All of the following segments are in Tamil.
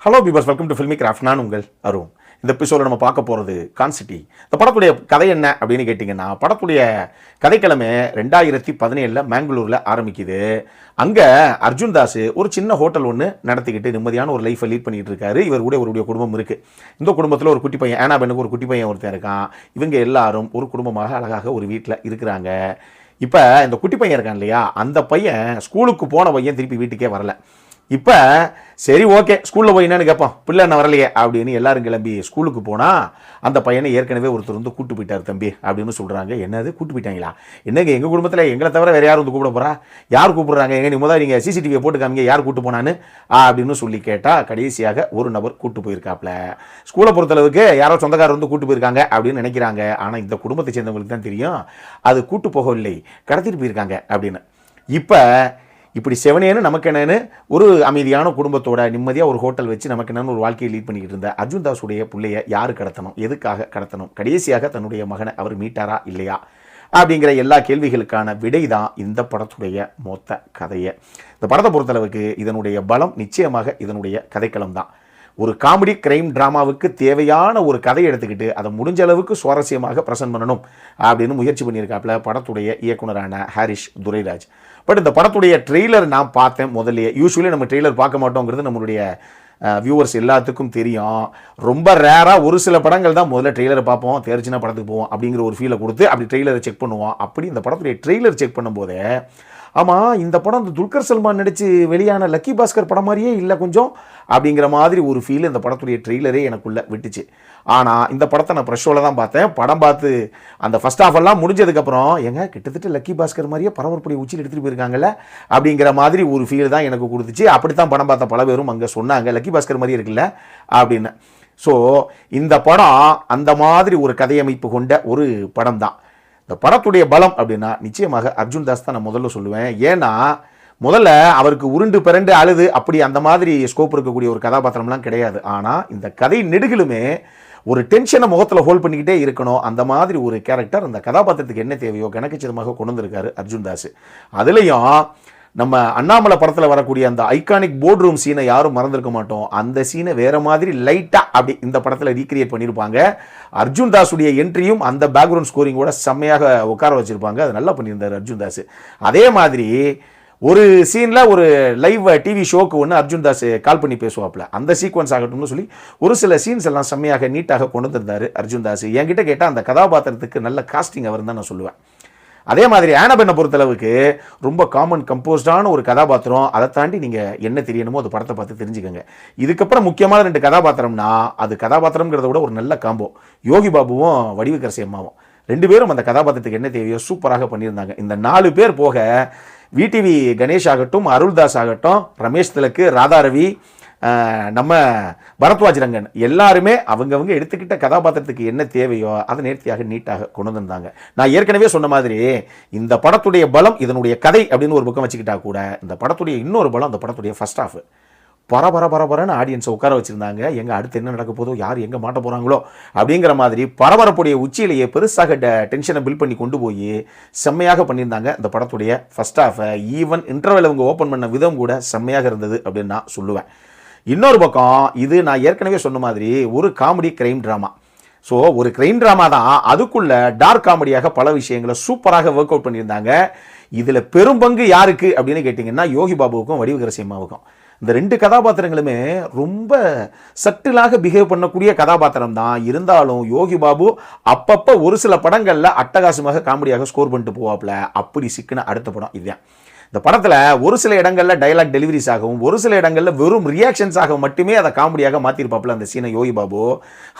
Hello பீபர்ஸ், welcome to filmi craft. நான் உங்கள் அருண். இந்த எபிசோட நம்ம பார்க்க போகிறது கான்சிட்டி. இந்த படத்துடைய கதை என்ன அப்படின்னு கேட்டிங்கன்னா, படத்துடைய கதைக்கிழமை 2017 மேங்களூரில் ஆரம்பிக்குது. அங்கே அர்ஜுன் தாஸ் ஒரு சின்ன ஹோட்டல் ஒன்று நடத்திக்கிட்டு நிம்மதியான ஒரு லைஃப்பை லீட் பண்ணிகிட்டு இருக்காரு. இவருடைய ஒரு குடும்பம் இருக்குது. இந்த குடும்பத்தில் ஒரு குட்டி பையன் ஆனாபெனுக்கு ஒரு குட்டி பையன் ஒருத்தன் இருக்கான். இவங்க எல்லாரும் ஒரு குடும்பமாக அழகாக ஒரு வீட்டில் இருக்கிறாங்க. இப்போ இந்த குட்டி பையன் இருக்கான் இல்லையா, அந்த பையன் ஸ்கூலுக்கு போன பையன் திருப்பி வீட்டுக்கே வரல. இப்போ சரி ஓகே, ஸ்கூலில் போய் என்னன்னு கேட்போம், பிள்ளை என்ன வரலையே அப்படின்னு எல்லாரும் கிளம்பி ஸ்கூலுக்கு போனால் அந்த பையனை ஏற்கனவே ஒருத்தர் வந்து கூட்டு போயிட்டார் தம்பி அப்படின்னு சொல்கிறாங்க. என்னது கூட்டு போயிட்டாங்களா? என்னங்க எங்கள் குடும்பத்தில் எங்களை தவிர வேறு யார் வந்து கூப்பிட போகிறா? யார் கூப்பிட்றாங்க? எங்கே நீ முதல் நீங்கள் சிசிடிவியை போட்டு காமிங்க, யார் கூட்டு போனான்னு அப்படின்னு சொல்லி கேட்டால் கடைசியாக ஒரு நபர் கூட்டு போயிருக்காப்ல. ஸ்கூலை பொறுத்தளவுக்கு யாரோ சொந்தக்காரர் வந்து கூட்டு போயிருக்காங்க அப்படின்னு நினைக்கிறாங்க. ஆனால் இந்த குடும்பத்தை சேர்ந்தவங்களுக்கு தான் தெரியும் அது கூட்டு போகவில்லை, கடத்திட்டு போயிருக்காங்க அப்படின்னு. இப்போ இப்படி செவனேன்னு நமக்கு என்னன்னு ஒரு அமைதியான குடும்பத்தோட நிம்மதியாக ஒரு ஹோட்டல் வச்சு நமக்கு என்னன்னு ஒரு வாழ்க்கையை லீட் பண்ணிக்கிட்டு இருந்த அர்ஜுன் தாஸுடைய பிள்ளைய யார் கடத்தணும், எதுக்காக கடத்தணும், கடைசியாக தன்னுடைய மகனை அவர் மீட்டாரா இல்லையா அப்படிங்கிற எல்லா கேள்விகளுக்கான விடை தான் இந்த படத்துடைய மொத்த கதையை. இந்த படத்தை பொறுத்தளவுக்கு இதனுடைய பலம் நிச்சயமாக இதனுடைய கதைக்களம் தான். ஒரு காமெடி கிரைம் ட்ராமாவுக்கு தேவையான ஒரு கதையை எடுத்துக்கிட்டு அதை முடிஞ்ச அளவுக்கு சுவாரஸ்யமாக ப்ரெசென்ட் பண்ணணும் அப்படின்னு முயற்சி பண்ணியிருக்காப்புல படத்துடைய இயக்குனரான ஹாரிஷ் துரைராஜ். பட் இந்த படத்துடைய ட்ரெய்லர் நான் பார்த்தேன் முதல்லையே. யூஸ்வலி நம்ம ட்ரெய்லர் பார்க்க மாட்டோங்கிறது நம்மளுடைய வியூவர்ஸ் எல்லாத்துக்கும் தெரியும். ரொம்ப ரேராக ஒரு சில படங்கள் தான் முதல்ல ட்ரெய்லரை பார்ப்போம், தேர்ச்சினா படத்துக்கு போவோம் அப்படிங்கிற ஒரு ஃபீலை கொடுத்து அப்படி ட்ரெய்லரை செக் பண்ணுவோம். அப்படி இந்த படத்துடைய ட்ரெய்லர் செக் பண்ணும்போதே ஆமாம், இந்த படம் இந்த துல்கர் சல்மான் நடித்து வெளியான லக்கி பாஸ்கர் படம் மாதிரியே இல்லை கொஞ்சம் அப்படிங்கிற மாதிரி ஒரு ஃபீல் இந்த படத்துடைய ட்ரெய்லரே எனக்குள்ளே விட்டுச்சு. ஆனால் இந்த படத்தை நான் ப்ரெஷோவில் தான் பார்த்தேன். படம் பார்த்து அந்த ஃபஸ்ட் ஆஃப் எல்லாம் முடிஞ்சதுக்கப்புறம் கிட்டத்தட்ட லக்கி பாஸ்கர் மாதிரியே பரபரப்புடைய உச்சியில் எடுத்துகிட்டு போயிருக்காங்கல்ல அப்படிங்கிற மாதிரி ஒரு ஃபீல் தான் எனக்கு கொடுத்துச்சு. அப்படித்தான் படம் பார்த்த பல பேரும் அங்கே சொன்னாங்க, லக்கி பாஸ்கர் மாதிரியே இருக்குல்ல அப்படின்னு. ஸோ இந்த படம் அந்த மாதிரி ஒரு கதையமைப்பு கொண்ட ஒரு படம் தான். இந்த படத்துடைய பலம் அப்படின்னா நிச்சயமாக அர்ஜுன் தாஸ் தான் நான் முதல்ல சொல்லுவேன். ஏன்னா முதல்ல அவருக்கு உருண்டு பிறண்டு அழுது அப்படி அந்த மாதிரி ஸ்கோப் இருக்கக்கூடிய ஒரு கதாபாத்திரம்லாம் கிடையாது. ஆனால் இந்த கதை நெடுகிலுமே ஒரு டென்ஷனை முகத்தில் ஹோல்ட் பண்ணிக்கிட்டே இருக்கணும். அந்த மாதிரி ஒரு கேரக்டர் அந்த கதாபாத்திரத்துக்கு என்ன தேவையோ கணக்குச்சிதமாக கொண்டு வந்திருக்காரு அர்ஜுன் தாஸ். அதுலேயும் நம்ம அண்ணாமலை படத்தில் வரக்கூடிய அந்த ஐகானிக் போர்ட் ரூம் சீனை யாரும் மறந்துருக்க மாட்டோம். அந்த சீனை வேறு மாதிரி லைட்டாக அப்படி இந்த படத்தில் ரீக்ரியேட் பண்ணியிருப்பாங்க. அர்ஜுன் தாஸுடைய என்ட்ரியும் அந்த பேக்ரவுண்ட் ஸ்கோரிங்கோட செம்மையாக உட்கார வச்சுருப்பாங்க. அது நல்லா பண்ணியிருந்தார் அர்ஜுன் தாஸ். அதே மாதிரி ஒரு சீனில் ஒரு லைவ் டிவி ஷோக்கு ஒன்று அர்ஜுன் தாஸ் கால் பண்ணி பேசுவாப்பில். அந்த சீக்வன்ஸ் ஆகட்டும்னு சொல்லி ஒரு சில சீன்ஸ் எல்லாம் செம்மையாக நீட்டாக கொண்டு வந்திருந்தார் அர்ஜுன் தாஸ். என்கிட்ட கேட்டால் அந்த கதாபாத்திரத்துக்கு நல்ல காஸ்டிங் அவர் தான் நான் சொல்லுவேன். அதே மாதிரி ஆனாபென்னை பொறுத்தளவுக்கு ரொம்ப காமன் கம்போஸ்டான ஒரு கதாபாத்திரம். அதை தாண்டி நீங்கள் என்ன தெரியணுமோ அது படத்தை பார்த்து தெரிஞ்சுக்கோங்க. இதுக்கப்புறம் முக்கியமான 2 கதாபாத்திரம்னா அது கதாபாத்திரம்ங்கிறத விட ஒரு நல்ல காம்போ. யோகி பாபுவும் வடிவுக்கரசி அம்மாவும் 2 பேரும் அந்த கதாபாத்திரத்துக்கு என்ன தேவையோ சூப்பராக பண்ணியிருந்தாங்க. இந்த 4 பேர் போக விடிவி கணேஷ் ஆகட்டும், அருள்தாஸ் ஆகட்டும், ரமேஷ் திலக்கு, ராதா ரவி, நம்ம பரத்வாஜ் ரங்கன் எல்லாருமே அவங்கவங்க எடுத்துக்கிட்ட கதாபாத்திரத்துக்கு என்ன தேவையோ அதை நேர்த்தியாக நீட்டாக கொண்டு வந்திருந்தாங்க. நான் ஏற்கனவே சொன்ன மாதிரி இந்த படத்துடைய பலம் இதனுடைய கதை அப்படின்னு ஒரு பக்கம் வச்சுக்கிட்டா கூட இந்த படத்துடைய இன்னொரு பலம் அந்த படத்துடைய ஃபர்ஸ்ட் ஹாஃப் பரபரன்னு ஆடியன்ஸை உட்கார வச்சுருந்தாங்க. எங்கே அடுத்து என்ன நடக்க போதோ, யார் எங்கே மாட்ட போகிறாங்களோ அப்படிங்கிற மாதிரி பரபரப்புடைய உச்சியிலேயே பெருசாக டென்ஷனை பில்ட் பண்ணி கொண்டு போய் செம்மையாக பண்ணியிருந்தாங்க இந்த படத்துடைய ஃபர்ஸ்ட் ஹாஃபை. ஈவன் இன்டர்வல் அவங்க ஓப்பன் பண்ண விதம் கூட செம்மையாக இருந்தது அப்படின்னு நான் சொல்லுவேன். இன்னொரு பக்கம் இது நான் ஏற்கனவே சொன்ன மாதிரி ஒரு காமெடி கிரைம் ட்ராமா. ஸோ ஒரு கிரைம் ட்ராமா தான், அதுக்குள்ள டார்க் காமெடியாக பல விஷயங்களை சூப்பராக ஒர்க் அவுட் பண்ணியிருந்தாங்க. இதில் பெரும் பங்கு யாருக்கு அப்படின்னு கேட்டிங்கன்னா யோகி பாபுவுக்கும் வடிவுக்கரசி அம்மாவுக்கும். இந்த 2 கதாபாத்திரங்களுமே ரொம்ப சட்டிலாக பிஹேவ் பண்ணக்கூடிய கதாபாத்திரம் தான். இருந்தாலும் யோகி பாபு அப்பப்போ ஒரு சில படங்களில் அட்டகாசமாக காமெடியாக ஸ்கோர் பண்ணிட்டு போவாப்புல. அப்படி சிக்கின அடுத்த படம் இதுதான். இந்த படத்தில் ஒரு சில இடங்களில் டைலாக் டெலிவரிஸ் ஆகவும் ஒரு சில இடங்களில் வெறும் ரியாக்ஷன்ஸாக மட்டுமே அதை காமெடியாக மாற்றிருப்பாப்புல அந்த சீனை யோகி பாபு.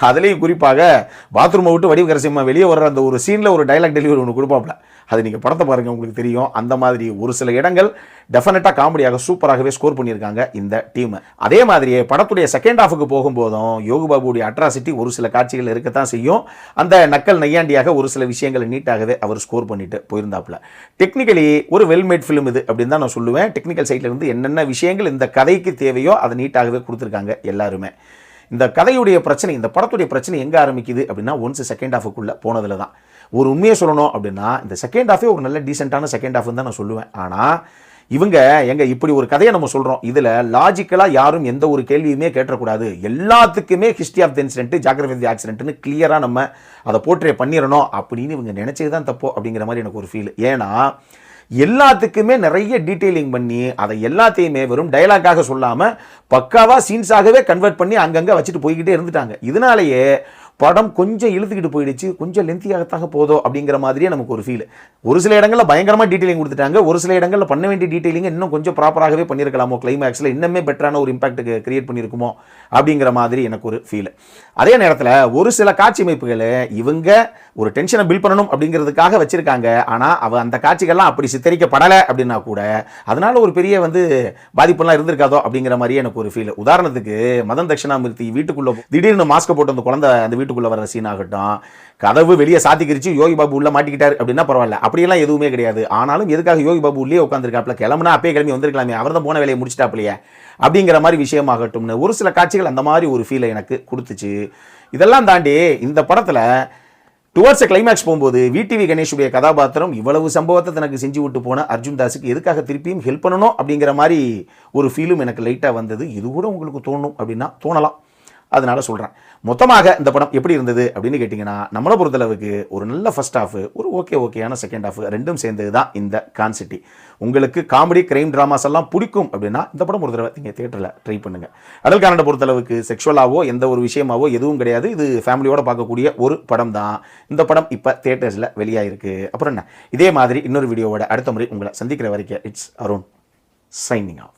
அதுலேயும் குறிப்பாக பாத்ரூமை விட்டு வடிவுக்கரசி அம்மா வெளியே வர்ற அந்த ஒரு சீனில் ஒரு டைலாக் டெலிவரி ஒன்று கொடுப்பாப்புல. அது நீங்கள் படத்தை பாருங்கள் உங்களுக்கு தெரியும். அந்த மாதிரி ஒரு சில இடங்கள் டெஃபினட்டாக காமெடியாக சூப்பராகவே ஸ்கோர் பண்ணியிருக்காங்க இந்த டீம். அதே மாதிரியே படத்துடைய செகண்ட் ஹாஃபுக்கு போகும்போதும் யோகி பாபுடைய அட்ராசிட்டி ஒரு சில காட்சிகள் இருக்கத்தான் செய்யும். அந்த நக்கல் நையாண்டியாக ஒரு சில விஷயங்களை நீட்டாகவே அவர் ஸ்கோர் பண்ணிட்டு போயிருந்தாப்புல. டெக்னிக்கலி ஒரு வெல்மேட் ஃபிலிம் இது அப்படின்னு தான் நான் சொல்லுவேன். டெக்னிக்கல் சைட்ல இருந்து என்னென்ன விஷயங்கள் இந்த கதைக்கு தேவையோ அதை நீட்டாகவே கொடுத்துருக்காங்க எல்லாருமே. இந்த கதையுடைய பிரச்சனை, இந்த படத்துடைய பிரச்சனை எங்கே ஆரம்பிக்குது அப்படின்னா ஒன்ஸ் செகண்ட் ஹாஃபுக்குள்ளே போனதில் தான். ஒரு உண்மையை சொல்லணும் அப்படின்னா இந்த செகண்ட் ஹாஃபே ஒரு நல்ல டீசெண்டான செகண்ட் ஹாஃப்னு தான் நான் சொல்லுவேன். ஆனால் இவங்க எங்க இப்படி ஒரு கதையை நம்ம சொல்றோம், இதுல லாஜிக்கலா யாரும் எந்த ஒரு கேள்வியுமே கேட்டக்கூடாது, எல்லாத்துக்குமே history of the incident, geography of the ஆக்சிடென்ட்னு கிளியரா நம்ம அதை போர்ட்ரே பண்ணிடணும் அப்படின்னு இவங்க நினைச்சதுதான் தப்போ அப்படிங்கிற மாதிரி எனக்கு ஒரு ஃபீல். ஏன்னா எல்லாத்துக்குமே நிறைய டீட்டெயிலிங் பண்ணி அதை எல்லாத்தையுமே வெறும் டயலாக்காக சொல்லாம பக்காவா சீன்ஸாகவே கன்வெர்ட் பண்ணி அங்கங்க வச்சுட்டு போய்கிட்டே இருந்துட்டாங்க. இதனாலேயே படம் கொஞ்சம் இழுத்துக்கிட்டு போயிடுச்சு, கொஞ்சம் லென்த்தியாகத்தாக போதோ அப்படிங்கிற மாதிரியே நமக்கு ஒரு ஃபீல். ஒரு சில இடங்களில் பயங்கரமாக டீட்டெயிலிங் கொடுத்துட்டாங்க, ஒரு சில இடங்களில் பண்ண வேண்டிய டீட்டெயிலிங் இன்னும் கொஞ்சம் ப்ராப்பராகவே பண்ணியிருக்கலாமோ, கிளைமேக்ஸில் இன்னுமே பெட்டரான ஒரு இம்பாக்ட்டுக்கு கிரியேட் பண்ணியிருக்குமோ அப்படிங்கிற மாதிரி எனக்கு ஒரு ஃபீல். அதே நேரத்தில் ஒரு சில காட்சி அமைப்புகளை இவங்க ஒரு டென்ஷனை பில்ட் பண்ணணும் அப்படிங்கிறதுக்காக வச்சிருக்காங்க. ஆனால் அந்த காட்சிகள்லாம் அப்படி சித்தரிக்கப்படலை அப்படின்னா கூட அதனால ஒரு பெரிய பாதிப்பெல்லாம் இருந்திருக்காதோ அப்படிங்கிற மாதிரியே எனக்கு ஒரு ஃபீல். உதாரணத்துக்கு மதன் தட்சிணாமூர்த்தி வீட்டுக்குள்ள திடீர்னு மாஸ்க் போட்டு அந்த குழந்தை அந்த வீட்டுக்குள்ள வர சீன் ஆகட்டும், கதவு வெளியே சாத்திக்கிருச்சு, யோகி பாபு உள்ள மாட்டிக்கிட்டாரு அப்படின்னா பரவாயில்ல, அப்படியெல்லாம் எதுவுமே கிடையாது. ஆனாலும் எதுக்காக யோகி பாபு உள்ளே உட்காந்துருக்காப்ல, கிளம்புனா அப்பே கிளம்பி வந்திருக்கலாமே, அவர் தான் போன வேலையை முடிச்சிட்டாப்லையே அப்படிங்கிற மாதிரி விஷயமாகட்டும்னு ஒரு சில காட்சிகள் அந்த மாதிரி ஒரு ஃபீலை எனக்கு கொடுத்துச்சு. இதெல்லாம் தாண்டி இந்த படத்தில் டுவர்ட்ஸ் கிளைமேக்ஸ் போகும்போது விடிவி கணேஷுடைய கதாபாத்திரம் இவ்வளவு சம்பவத்தை தனக்கு செஞ்சு விட்டு போன அர்ஜுன் தாஸுக்கு எதுக்காக திருப்பியும் ஹெல்ப் பண்ணணும் அப்படிங்கிற மாதிரி ஒரு ஃபீலும் எனக்கு லைட்டாக வந்தது. இது கூட உங்களுக்கு தோணும் அப்படின்னா தோணலாம், அதனால சொல்கிறேன். மொத்தமாக இந்த படம் எப்படி இருந்தது அப்படின்னு கேட்டிங்கன்னா, நம்மளை பொறுத்தளவுக்கு ஒரு நல்ல ஃபர்ஸ்ட் ஹாஃப், ஒரு ஓகேயான செகண்ட் ஹாஃப், ரெண்டும் சேர்ந்தது தான் இந்த கான் சிட்டி. உங்களுக்கு காமெடி கிரைம் ட்ராமாஸ் எல்லாம் பிடிக்கும் அப்படின்னா இந்த படம் ஒரு தடவை நீங்கள் தியேட்டரில் ட்ரை பண்ணுங்கள். அடல் கானடை பொறுத்தளவுக்கு செக்ஷுவலாவோ எந்த ஒரு விஷயமாவோ எதுவும் கிடையாது, இது ஃபேமிலியோட பார்க்கக்கூடிய ஒரு படம் தான். இந்த படம் இப்போ தியேட்டர்ஸில் வெளியாகிருக்கு. அப்புறம் என்ன, இதே மாதிரி இன்னொரு வீடியோவோட அடுத்த முறை உங்களை சந்திக்கிற வரைக்கும் இட்ஸ் அருண் சைனிங் ஆஃப்.